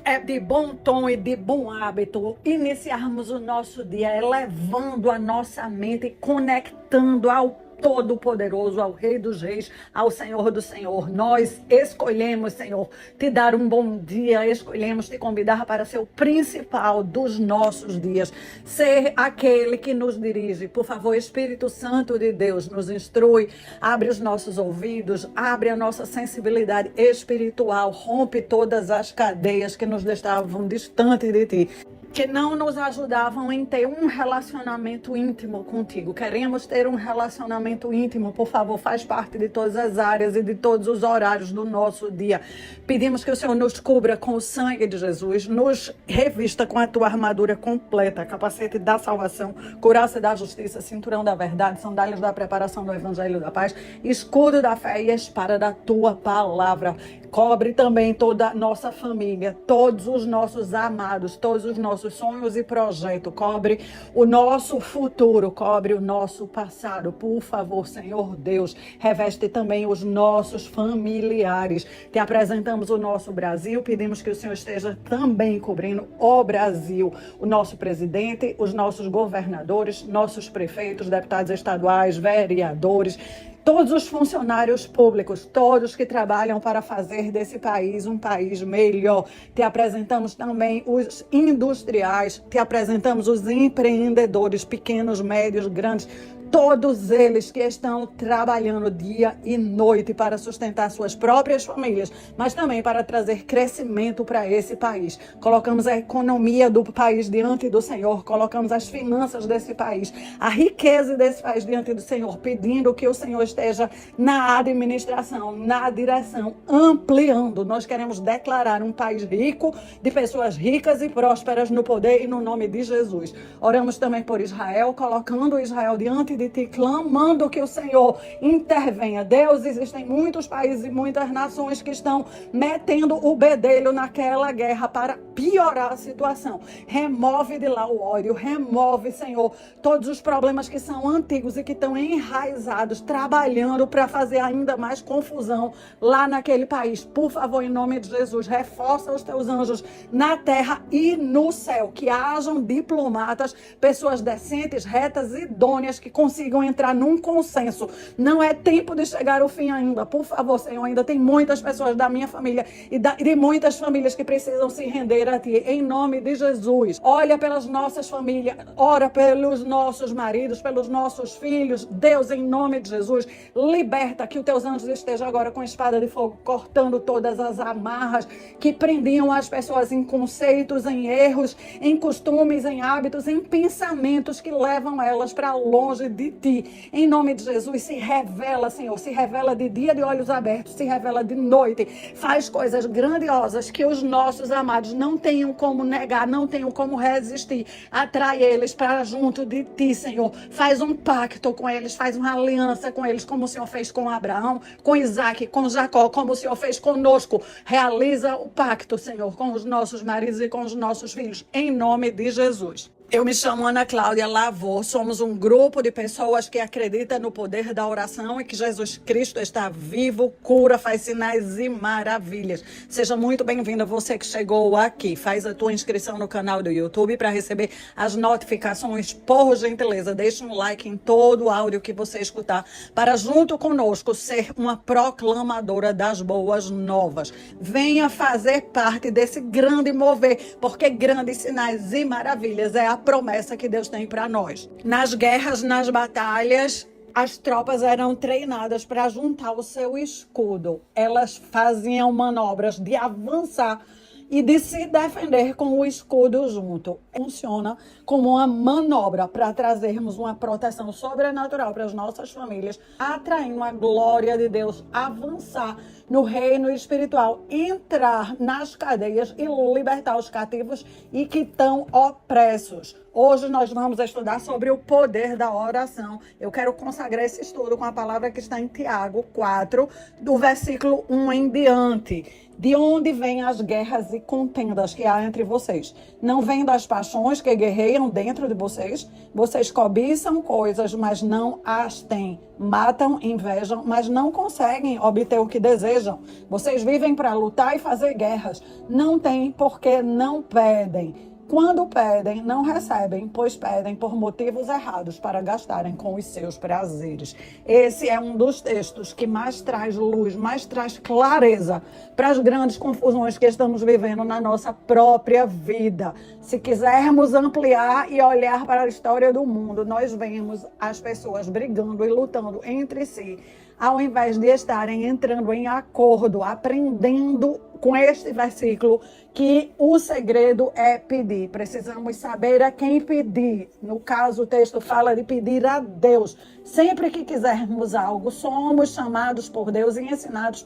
É de bom tom e de bom hábito iniciarmos o nosso dia elevando a nossa mente e conectando ao Todo-Poderoso, ao Rei dos Reis, ao Senhor do Senhor. Nós escolhemos, Senhor, te dar um bom dia, escolhemos te convidar para ser o principal dos nossos dias, ser aquele que nos dirige. Por favor, Espírito Santo de Deus, nos instrui, abre os nossos ouvidos, abre a nossa sensibilidade espiritual, rompe todas as cadeias que nos deixavam distantes de ti, que não nos ajudavam em ter um relacionamento íntimo contigo. Queremos ter um relacionamento íntimo, por favor, faz parte de todas as áreas e de todos os horários do nosso dia. Pedimos que o Senhor nos cubra com o sangue de Jesus, nos revista com a tua armadura completa, capacete da salvação, couraça da justiça, cinturão da verdade, sandálias da preparação do evangelho da paz, escudo da fé e espada da tua palavra. Cobre também toda a nossa família, todos os nossos amados, todos os nossos sonhos e projetos. Cobre o nosso futuro, cobre o nosso passado. Por favor, Senhor Deus, reveste também os nossos familiares. Te apresentamos o nosso Brasil, pedimos que o Senhor esteja também cobrindo o Brasil, o nosso presidente, os nossos governadores, nossos prefeitos, deputados estaduais, vereadores, todos os funcionários públicos, todos que trabalham para fazer desse país um país melhor. Te apresentamos também os industriais, te apresentamos os empreendedores, pequenos, médios, grandes, todos eles que estão trabalhando dia e noite para sustentar suas próprias famílias, mas também para trazer crescimento para esse país. Colocamos a economia do país diante do Senhor, colocamos as finanças desse país, a riqueza desse país diante do Senhor, pedindo que o Senhor esteja na administração, na direção, ampliando. Nós queremos declarar um país rico, de pessoas ricas e prósperas no poder e no nome de Jesus. Oramos também por Israel, colocando Israel diante de ti, clamando que o Senhor intervenha. Deus, existem muitos países e muitas nações que estão metendo o bedelho naquela guerra para piorar a situação. Remove de lá o ódio, remove, Senhor, todos os problemas que são antigos e que estão enraizados, trabalhando para fazer ainda mais confusão lá naquele país. Por favor, em nome de Jesus, reforça os teus anjos na terra e no céu, que hajam diplomatas, pessoas decentes, retas e idôneas que consigam entrar num consenso. Não é tempo de chegar ao fim ainda. Por favor, Senhor, ainda tem muitas pessoas da minha família e de muitas famílias que precisam se render a Ti. Em nome de Jesus, olha pelas nossas famílias, ora pelos nossos maridos, pelos nossos filhos. Deus, em nome de Jesus, liberta, que os Teus anjos estejam agora com espada de fogo, cortando todas as amarras que prendiam as pessoas em conceitos, em erros, em costumes, em hábitos, em pensamentos que levam elas para longe de Ti. Em nome de Jesus, se revela, Senhor, se revela de dia de olhos abertos, se revela de noite, faz coisas grandiosas que os nossos amados não tenham como negar, não tenham como resistir. Atrai eles para junto de Ti, Senhor. Faz um pacto com eles, faz uma aliança com eles, como o Senhor fez com Abraão, com Isaac, com Jacó, como o Senhor fez conosco. Realiza o pacto, Senhor, com os nossos maridos e com os nossos filhos, em nome de Jesus. Eu me chamo Ana Cláudia Lavor, somos um grupo de pessoas que acredita no poder da oração e que Jesus Cristo está vivo, cura, faz sinais e maravilhas. Seja muito bem-vinda você que chegou aqui. Faz a tua inscrição no canal do YouTube para receber as notificações. Por gentileza, deixa um like em todo o áudio que você escutar para junto conosco ser uma proclamadora das boas novas. Venha fazer parte desse grande mover, porque grandes sinais e maravilhas é a promessa que Deus tem para nós. Nas guerras, nas batalhas, as tropas eram treinadas para juntar o seu escudo. Elas faziam manobras de avançar e de se defender com o escudo junto. Funciona como uma manobra para trazermos uma proteção sobrenatural para as nossas famílias, atraindo a glória de Deus, avançar no reino espiritual, entrar nas cadeias e libertar os cativos e que estão opressos. Hoje nós vamos estudar sobre o poder da oração. Eu quero consagrar esse estudo com a palavra que está em Tiago 4, do versículo 1 em diante. De onde vêm as guerras e contendas que há entre vocês? Não vêm das paixões que guerreiam dentro de vocês? Vocês cobiçam coisas, mas não as têm. Matam, invejam, mas não conseguem obter o que desejam. desejam. Vocês vivem para lutar e fazer guerras. Não tem porque não pedem. Quando pedem, não recebem, pois pedem por motivos errados para gastarem com os seus prazeres. Esse é um dos textos que mais traz luz, mais traz clareza para as grandes confusões que estamos vivendo na nossa própria vida. Se quisermos ampliar e olhar para a história do mundo, nós vemos as pessoas brigando e lutando entre si, ao invés de estarem entrando em acordo, aprendendo com este versículo que o segredo é pedir. Precisamos saber a quem pedir. No caso, o texto fala de pedir a Deus. Sempre que quisermos algo, somos chamados por Deus e ensinados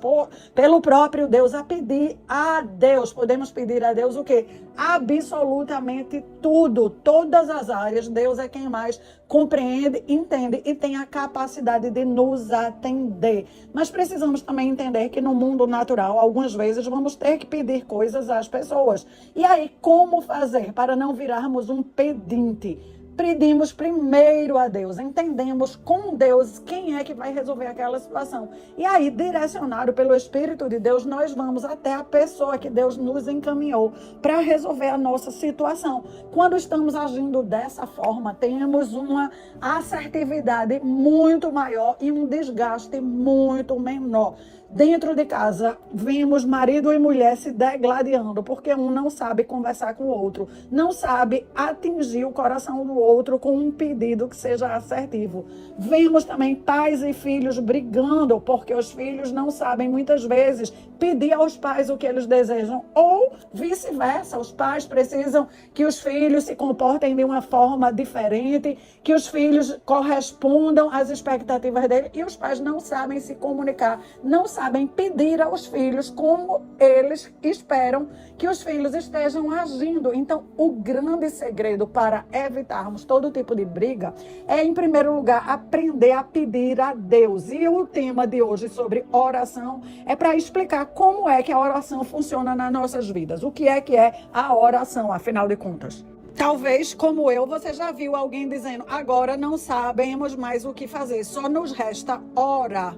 pelo próprio Deus a pedir a Deus. Podemos pedir a Deus o quê? Absolutamente tudo, todas as áreas. Deus é quem mais compreende, entende e tem a capacidade de nos atender. Mas precisamos também entender que no mundo natural, algumas vezes vamos ter que pedir coisas às pessoas. E aí, como fazer para não virarmos um pedinte? Pedimos primeiro a Deus, entendemos com Deus quem é que vai resolver aquela situação. E aí, direcionado pelo Espírito de Deus, nós vamos até a pessoa que Deus nos encaminhou para resolver a nossa situação. Quando estamos agindo dessa forma, temos uma assertividade muito maior e um desgaste muito menor. Dentro de casa, vemos marido e mulher se degladiando, porque um não sabe conversar com o outro, não sabe atingir o coração do outro com um pedido que seja assertivo. Vemos também pais e filhos brigando, porque os filhos não sabem muitas vezes pedir aos pais o que eles desejam, ou vice-versa, os pais precisam que os filhos se comportem de uma forma diferente, que os filhos correspondam às expectativas dele, e os pais não sabem se comunicar, não sabem pedir aos filhos como eles esperam que os filhos estejam agindo. Então, o grande segredo para evitarmos todo tipo de briga é, em primeiro lugar, aprender a pedir a Deus. E o tema de hoje sobre oração é para explicar como é que a oração funciona nas nossas vidas. O que é a oração, afinal de contas? Talvez, como eu, você já viu alguém dizendo: agora não sabemos mais o que fazer, só nos resta orar.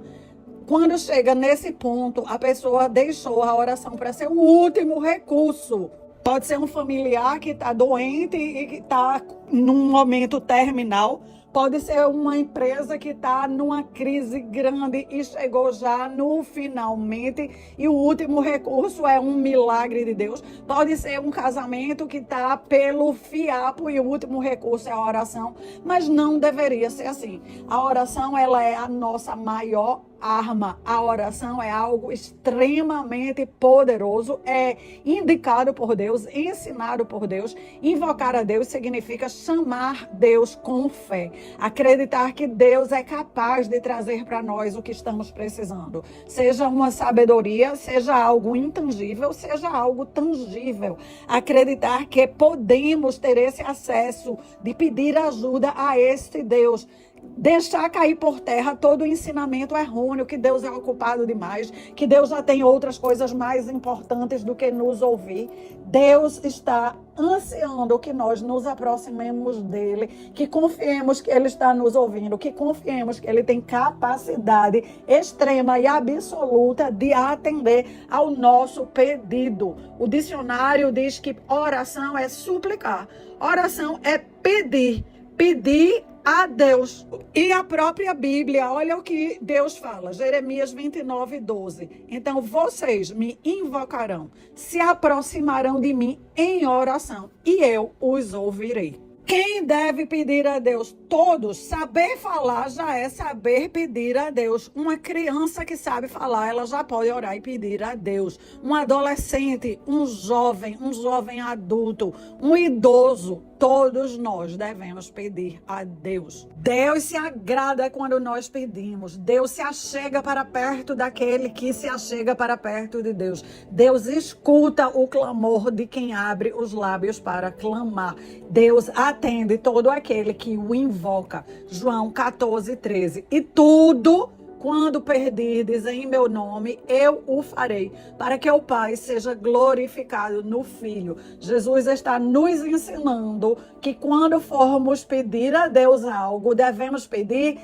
Quando chega nesse ponto, a pessoa deixou a oração para ser o último recurso. Pode ser um familiar que está doente e que está num momento terminal. Pode ser uma empresa que está numa crise grande e chegou já no finalmente e o último recurso é um milagre de Deus. Pode ser um casamento que está pelo fiapo e o último recurso é a oração. Mas não deveria ser assim. A oração, ela é a nossa maior arma. A oração é algo extremamente poderoso, é indicado por Deus, ensinado por Deus. Invocar a Deus significa chamar Deus com fé, acreditar que Deus é capaz de trazer para nós o que estamos precisando, seja uma sabedoria, seja algo intangível, seja algo tangível. Acreditar que podemos ter esse acesso de pedir ajuda a este Deus. Deixar cair por terra todo o ensinamento errôneo, que Deus é ocupado demais, que Deus já tem outras coisas mais importantes do que nos ouvir. Deus está ansiando que nós nos aproximemos dele, que confiemos que ele está nos ouvindo, que confiemos que ele tem capacidade extrema e absoluta de atender ao nosso pedido. O dicionário diz que oração é suplicar, oração é pedir a Deus. E a própria Bíblia, olha o que Deus fala, Jeremias 29:12. Então vocês me invocarão, se aproximarão de mim em oração, e eu os ouvirei. Quem deve pedir a Deus? Todos. Saber falar já é saber pedir a Deus. Uma criança que sabe falar, ela já pode orar e pedir a Deus. Um adolescente, um jovem adulto, um idoso, todos nós devemos pedir a Deus. Deus se agrada quando nós pedimos. Deus se achega para perto daquele que se achega para perto de Deus. Deus escuta o clamor de quem abre os lábios para clamar. Deus atende todo aquele que o invoca. João 14:13. E tudo quando pedirdes em meu nome, eu o farei, para que o Pai seja glorificado no Filho. Jesus está nos ensinando que quando formos pedir a Deus algo, devemos pedir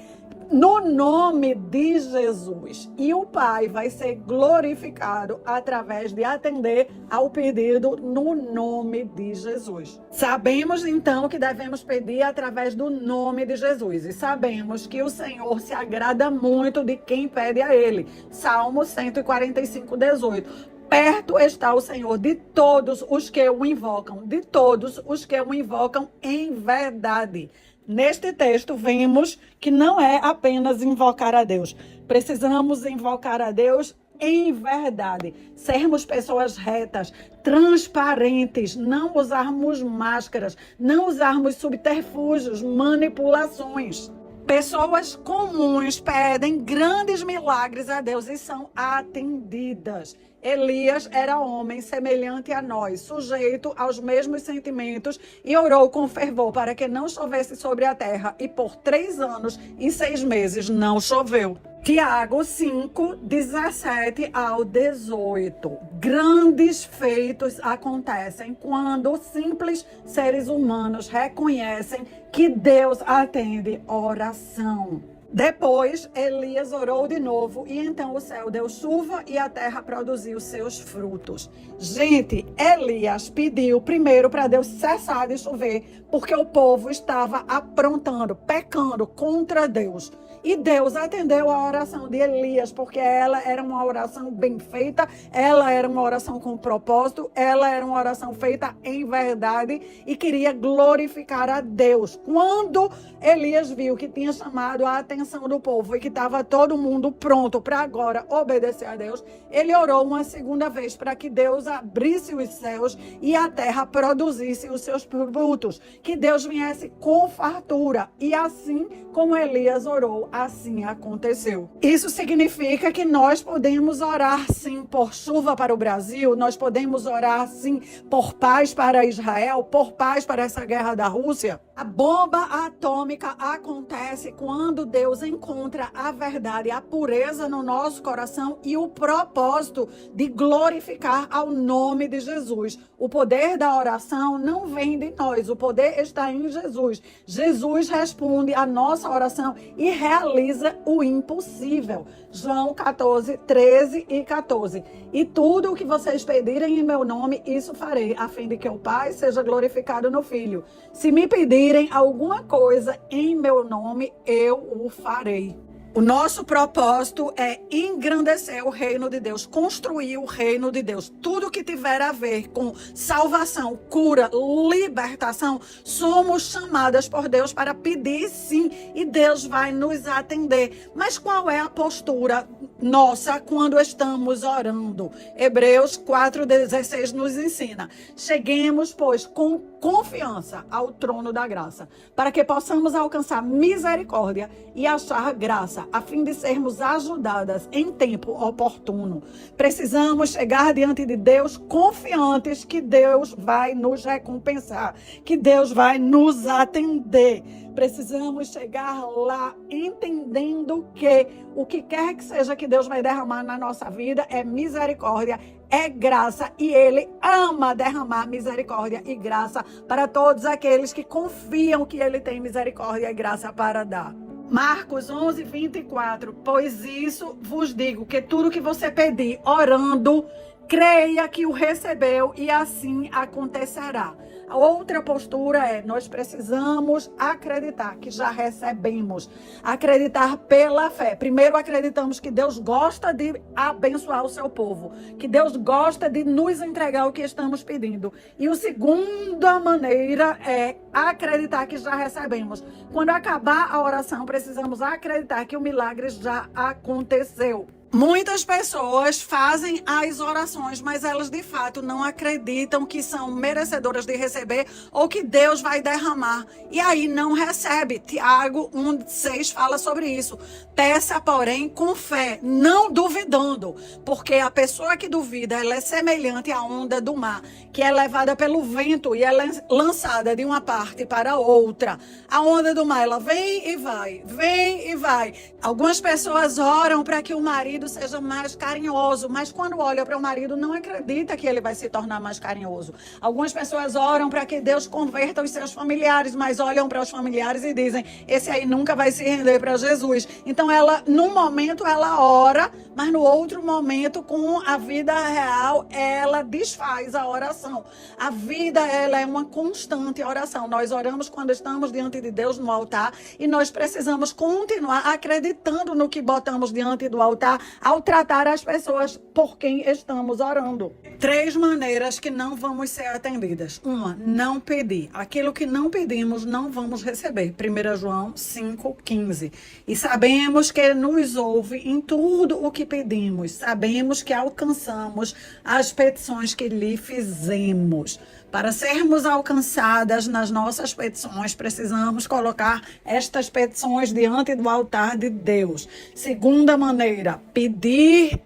no nome de Jesus. E o Pai vai ser glorificado através de atender ao pedido no nome de Jesus. Sabemos então que devemos pedir através do nome de Jesus. E sabemos que o Senhor se agrada muito de quem pede a Ele. Salmo 145, 18. Perto está o Senhor de todos os que o invocam, de todos os que o invocam em verdade. Neste texto, vemos que não é apenas invocar a Deus. Precisamos invocar a Deus em verdade. Sermos pessoas retas, transparentes, não usarmos máscaras, não usarmos subterfúgios, manipulações. Pessoas comuns pedem grandes milagres a Deus e são atendidas. Elias era homem semelhante a nós, sujeito aos mesmos sentimentos, e orou com fervor para que não chovesse sobre a terra. E por 3 anos e 6 meses não choveu. Tiago 5, 17 ao 18. Grandes feitos acontecem quando simples seres humanos reconhecem que Deus atende oração. Depois, Elias orou de novo e então o céu deu chuva e a terra produziu seus frutos. Gente, Elias pediu primeiro para Deus cessar de chover, porque o povo estava aprontando, pecando contra Deus. E Deus atendeu a oração de Elias, porque ela era uma oração bem feita, ela era uma oração com propósito, ela era uma oração feita em verdade e queria glorificar a Deus. Quando Elias viu que tinha chamado a atenção do povo e que estava todo mundo pronto para agora obedecer a Deus, ele orou uma segunda vez para que Deus abrisse os céus e a terra produzisse os seus frutos, que Deus viesse com fartura. E assim como Elias orou, assim aconteceu. Isso significa que nós podemos orar sim por chuva para o Brasil, nós podemos orar sim por paz para Israel, por paz para essa guerra da Rússia. A bomba atômica acontece quando Deus encontra a verdade, a pureza no nosso coração e o propósito de glorificar ao nome de Jesus. O poder da oração não vem de nós, o poder está em Jesus. Jesus responde a nossa oração e realiza o impossível. João 14, 13 e 14. E tudo o que vocês pedirem em meu nome, isso farei, a fim de que o Pai seja glorificado no Filho. Se me pedirem alguma coisa em meu nome, eu o farei. O nosso propósito é engrandecer o reino de Deus, construir o reino de Deus. Tudo que tiver a ver com salvação, cura, libertação, somos chamadas por Deus para pedir sim, e Deus vai nos atender. Mas qual é a postura nossa quando estamos orando? Hebreus 4,16 nos ensina: cheguemos, pois, com confiança ao trono da graça, para que possamos alcançar misericórdia e achar graça, a fim de sermos ajudadas em tempo oportuno. Precisamos chegar diante de Deus confiantes que Deus vai nos recompensar, que Deus vai nos atender. Precisamos chegar lá entendendo que o que quer que seja que Deus vai derramar na nossa vida é misericórdia, é graça, e Ele ama derramar misericórdia e graça para todos aqueles que confiam que Ele tem misericórdia e graça para dar. Marcos 11, 24. Pois isso vos digo, que tudo que você pedir orando, creia que o recebeu e assim acontecerá. A outra postura é: nós precisamos acreditar que já recebemos. Acreditar pela fé. Primeiro, acreditamos que Deus gosta de abençoar o seu povo, que Deus gosta de nos entregar o que estamos pedindo. E a segunda maneira é acreditar que já recebemos. Quando acabar a oração, precisamos acreditar que o milagre já aconteceu. Muitas pessoas fazem as orações, mas elas de fato não acreditam que são merecedoras de receber ou que Deus vai derramar. E aí não recebe. Tiago 1,6 fala sobre isso. Peça, porém, com fé, não duvidando, porque a pessoa que duvida, ela é semelhante à onda do mar, que é levada pelo vento e ela é lançada de uma parte para outra. A onda do mar, ela vem e vai, vem e vai. Algumas pessoas oram para que o marido marido seja mais carinhoso, mas quando olha para o marido não acredita que ele vai se tornar mais carinhoso. Algumas pessoas oram para que Deus converta os seus familiares, mas olham para os familiares e dizem, esse aí nunca vai se render para Jesus. Então ela, num momento ela ora, mas no outro momento, com a vida real, ela desfaz a oração. A vida, ela é uma constante oração. Nós oramos quando estamos diante de Deus no altar e nós precisamos continuar acreditando no que botamos diante do altar ao tratar as pessoas por quem estamos orando. 3 maneiras que não vamos ser atendidas. 1, não pedir. Aquilo que não pedimos, não vamos receber. 1 João 5,15. E sabemos que nos ouve em tudo o que pedimos. Sabemos que alcançamos as petições que lhe fizemos. Para sermos alcançadas nas nossas petições, precisamos colocar estas petições diante do altar de Deus. 2ª maneira, pedir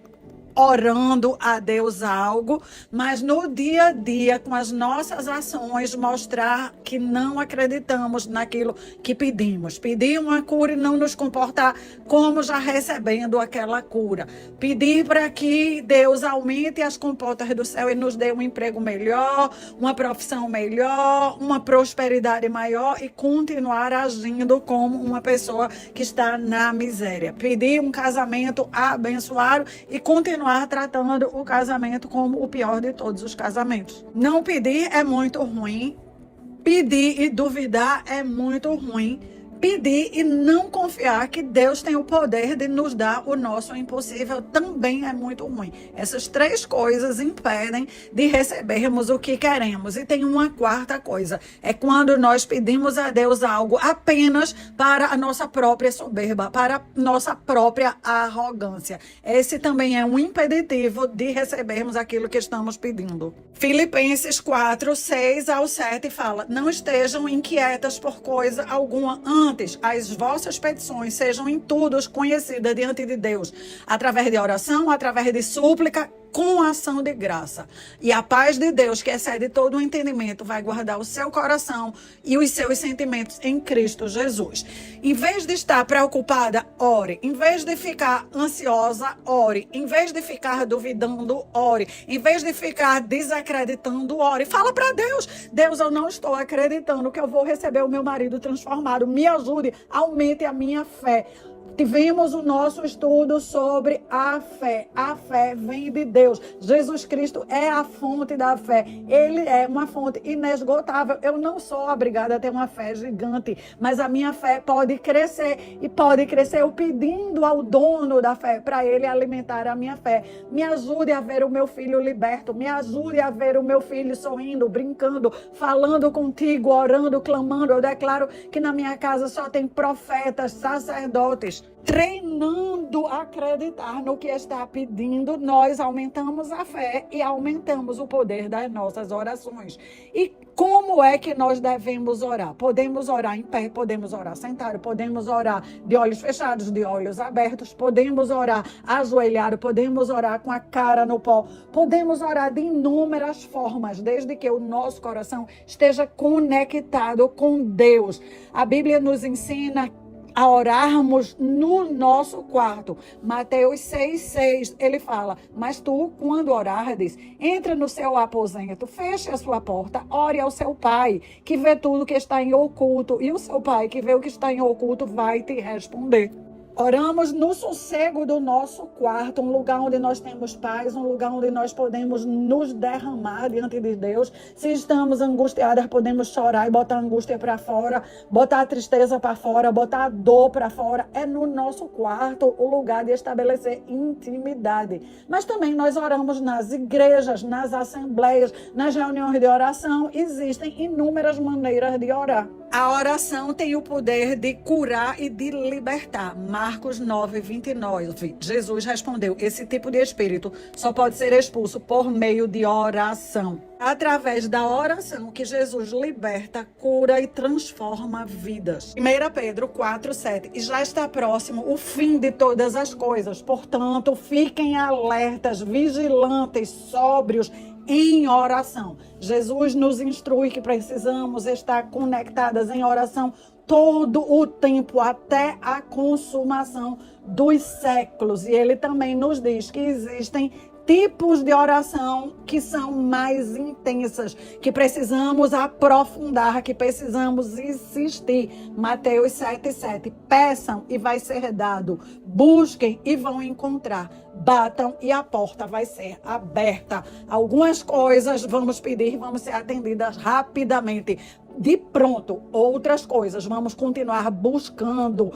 orando a Deus algo, mas no dia a dia, com as nossas ações, mostrar que não acreditamos naquilo que pedimos. Pedir uma cura e não nos comportar como já recebendo aquela cura. Pedir para que Deus aumente as comportas do céu e nos dê um emprego melhor, uma profissão melhor, uma prosperidade maior e continuar agindo como uma pessoa que está na miséria. Pedir um casamento abençoado e continuar tratando o casamento como o pior de todos os casamentos. Não pedir é muito ruim. Pedir e duvidar é muito ruim. Pedir e não confiar que Deus tem o poder de nos dar o nosso impossível também é muito ruim. Essas 3 coisas impedem de recebermos o que queremos. E tem uma 4ª coisa, é quando nós pedimos a Deus algo apenas para a nossa própria soberba, para a nossa própria arrogância. Esse também é um impeditivo de recebermos aquilo que estamos pedindo. Filipenses 4:6-7 fala, não estejam inquietas por coisa alguma antes, as vossas petições sejam em tudo conhecidas diante de Deus, através de oração, através de súplica, com ação de graça. E a paz de Deus, que excede todo o entendimento, vai guardar o seu coração e os seus sentimentos em Cristo Jesus. Em vez de estar preocupada, ore. Em vez de ficar ansiosa, ore. Em vez de ficar duvidando, ore. Em vez de ficar desacreditando, ore. Fala para Deus. Deus, eu não estou acreditando que eu vou receber o meu marido transformado. Me ajude, aumente a minha fé. Tivemos o nosso estudo sobre a fé. A fé vem de Deus. Jesus Cristo é a fonte da fé. Ele é uma fonte inesgotável. Eu não sou obrigada a ter uma fé gigante, mas a minha fé pode crescer. E pode crescer eu pedindo ao dono da fé para ele alimentar a minha fé. Me ajude a ver o meu filho liberto. Me ajude a ver o meu filho sorrindo, brincando, falando contigo, orando, clamando. Eu declaro que na minha casa só tem profetas, sacerdotes. Treinando a acreditar no que está pedindo, nós aumentamos a fé e aumentamos o poder das nossas orações. E como é que nós devemos orar? Podemos orar em pé, podemos orar sentado, podemos orar de olhos fechados, de olhos abertos, podemos orar ajoelhado, podemos orar com a cara no pó, podemos orar de inúmeras formas, desde que o nosso coração esteja conectado com Deus. A Bíblia nos ensina a orarmos no nosso quarto. Mateus 6,6, ele fala, mas tu, quando orardes, entra no seu aposento, feche a sua porta, ore ao seu pai, que vê tudo que está em oculto, e o seu pai, que vê o que está em oculto, vai te responder. Oramos no sossego do nosso quarto, um lugar onde nós temos paz, um lugar onde nós podemos nos derramar diante de Deus. Se estamos angustiadas, podemos chorar e botar a angústia para fora, botar a tristeza para fora, botar a dor para fora. É no nosso quarto o lugar de estabelecer intimidade. Mas também nós oramos nas igrejas, nas assembleias, nas reuniões de oração. Existem inúmeras maneiras de orar. A oração tem o poder de curar e de libertar. Marcos 9:29. Jesus respondeu, esse tipo de espírito só pode ser expulso por meio de oração. Através da oração que Jesus liberta, cura e transforma vidas. 1 Pedro 4:7. E já está próximo o fim de todas as coisas. Portanto, fiquem alertas, vigilantes, sóbrios em oração. Jesus nos instrui que precisamos estar conectadas em oração todo o tempo, até a consumação dos séculos. E ele também nos diz que existem tipos de oração que são mais intensas, que precisamos aprofundar, que precisamos insistir. Mateus 7,7. Peçam e vai ser dado. Busquem e vão encontrar. Batam e a porta vai ser aberta. Algumas coisas vamos pedir, vamos ser atendidas rapidamente. De pronto, outras coisas vamos continuar buscando,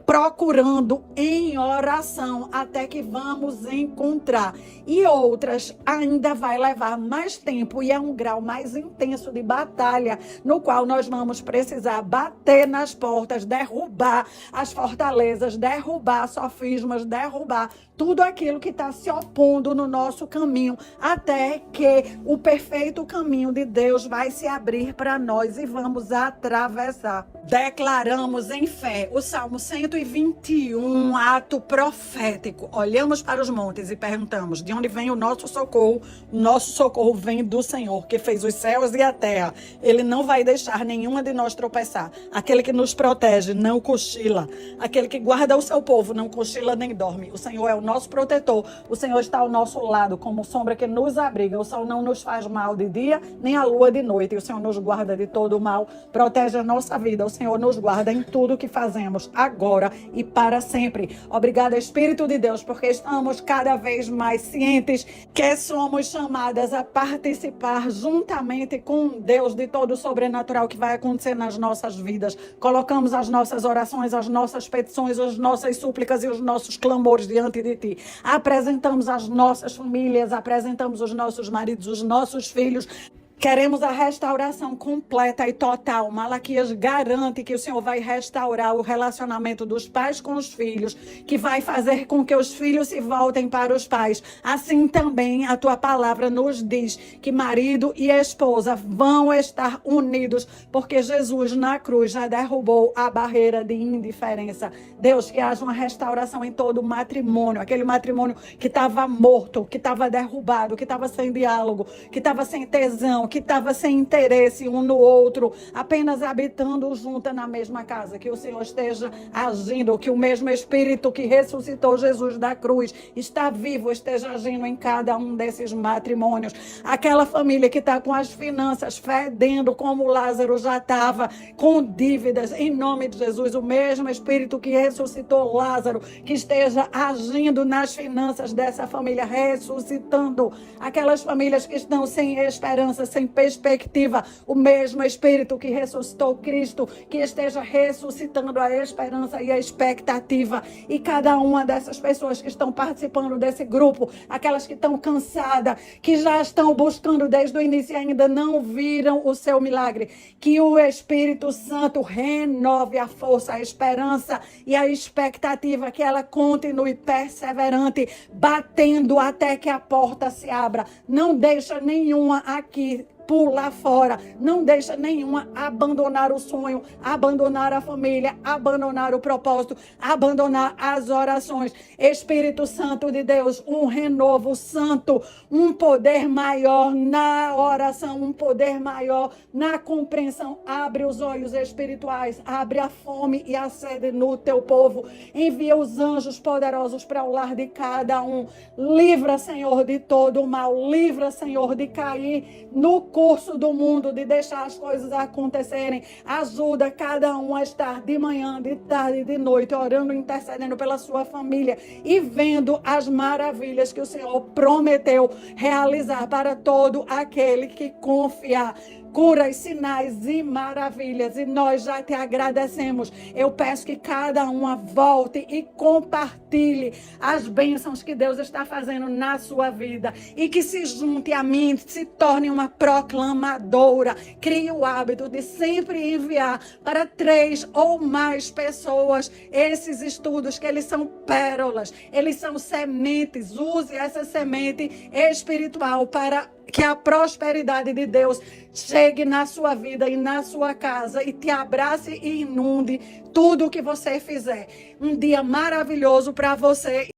procurando em oração até que vamos encontrar. E outras ainda vai levar mais tempo e é um grau mais intenso de batalha, no qual nós vamos precisar bater nas portas, derrubar as fortalezas, derrubar sofismas, derrubar tudo aquilo que está se opondo no nosso caminho, até que o perfeito caminho de Deus vai se abrir para nós e vamos atravessar. Declaramos em fé o Salmo 121, ato profético. Olhamos para os montes e perguntamos: de onde vem o nosso socorro? O nosso socorro vem do Senhor, que fez os céus e a terra. Ele não vai deixar nenhuma de nós tropeçar. Aquele que nos protege não cochila. Aquele que guarda o seu povo não cochila nem dorme. O Senhor é o nosso protetor. O Senhor está ao nosso lado como sombra que nos abriga. O sol não nos faz mal de dia, nem a lua de noite. E o Senhor nos guarda de todo o mal, protege a nossa vida. O Senhor nos guarda em tudo que fazemos, agora e para sempre. Obrigada, Espírito de Deus, porque estamos cada vez mais cientes que somos chamadas a participar juntamente com Deus de todo o sobrenatural que vai acontecer nas nossas vidas. Colocamos as nossas orações, as nossas petições, as nossas súplicas e os nossos clamores diante de Ti. Apresentamos as nossas famílias, apresentamos os nossos maridos, os nossos filhos. Queremos a restauração completa e total. Malaquias garante que o Senhor vai restaurar o relacionamento dos pais com os filhos, que vai fazer com que os filhos se voltem para os pais. Assim também a tua palavra nos diz que marido e esposa vão estar unidos, porque Jesus na cruz já derrubou a barreira de indiferença. Deus, que haja uma restauração em todo o matrimônio, aquele matrimônio que estava morto, que estava derrubado, que estava sem diálogo, que estava sem tesão, que estava sem interesse um no outro, apenas habitando junto na mesma casa. Que o Senhor esteja agindo, que o mesmo Espírito que ressuscitou Jesus da cruz está vivo, esteja agindo em cada um desses matrimônios. Aquela família que está com as finanças fedendo como Lázaro já estava, com dívidas, em nome de Jesus, o mesmo Espírito que ressuscitou Lázaro, que esteja agindo nas finanças dessa família, ressuscitando aquelas famílias que estão sem esperança, sem perspectiva. O mesmo Espírito que ressuscitou Cristo, que esteja ressuscitando a esperança e a expectativa. E cada uma dessas pessoas que estão participando desse grupo, aquelas que estão cansadas, que já estão buscando desde o início e ainda não viram o seu milagre, que o Espírito Santo renove a força, a esperança e a expectativa, que ela continue perseverante, batendo até que a porta se abra. Não deixa nenhuma aqui pular fora, não deixa nenhuma abandonar o sonho, abandonar a família, abandonar o propósito, abandonar as orações. Espírito Santo de Deus, um renovo santo, um poder maior na oração, um poder maior na compreensão. Abre os olhos espirituais, abre a fome e a sede no teu povo, envia os anjos poderosos para o lar de cada um. Livra, Senhor, de todo o mal, livra, Senhor, de cair no curso do mundo, de deixar as coisas acontecerem. Ajuda cada um a estar de manhã, de tarde, de noite, orando, intercedendo pela sua família e vendo as maravilhas que o Senhor prometeu realizar para todo aquele que confiar. Curas, sinais e maravilhas, e nós já te agradecemos. Eu peço que cada uma volte e compartilhe as bênçãos que Deus está fazendo na sua vida, e que se junte a mim, se torne uma proclamadora. Crie o hábito de sempre enviar para 3 ou mais pessoas esses estudos, que eles são pérolas, eles são sementes. Use essa semente espiritual para que a prosperidade de Deus chegue na sua vida e na sua casa e te abrace e inunde tudo o que você fizer. Um dia maravilhoso para você.